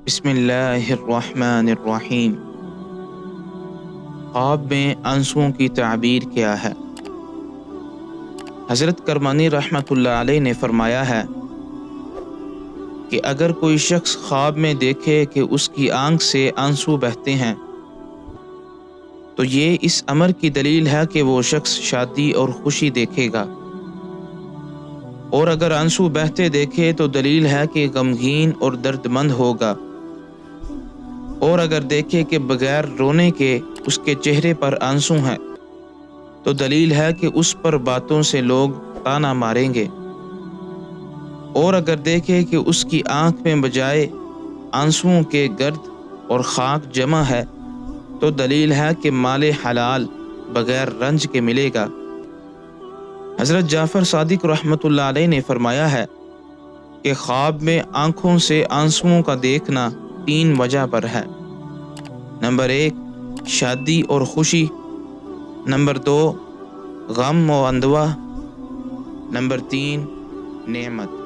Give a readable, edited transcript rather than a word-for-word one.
بسم اللہ الرحمن الرحیم۔ خواب میں آنسوؤں کی تعبیر کیا ہے؟ حضرت کرمانی رحمۃ اللہ علیہ نے فرمایا ہے کہ اگر کوئی شخص خواب میں دیکھے کہ اس کی آنکھ سے آنسو بہتے ہیں تو یہ اس امر کی دلیل ہے کہ وہ شخص شادی اور خوشی دیکھے گا، اور اگر آنسو بہتے دیکھے تو دلیل ہے کہ غمگین اور درد مند ہوگا، اور اگر دیکھے کہ بغیر رونے کے اس کے چہرے پر آنسو ہیں تو دلیل ہے کہ اس پر باتوں سے لوگ طعنہ ماریں گے، اور اگر دیکھے کہ اس کی آنکھ میں بجائے آنسوؤں کے گرد اور خاک جمع ہے تو دلیل ہے کہ مال حلال بغیر رنج کے ملے گا۔ حضرت جعفر صادق رحمۃ اللہ علیہ نے فرمایا ہے کہ خواب میں آنکھوں سے آنسوؤں کا دیکھنا 3 وجہ پر ہے۔ نمبر 1 شادی اور خوشی، نمبر 2 غم و اندوہ، نمبر 3 نعمت۔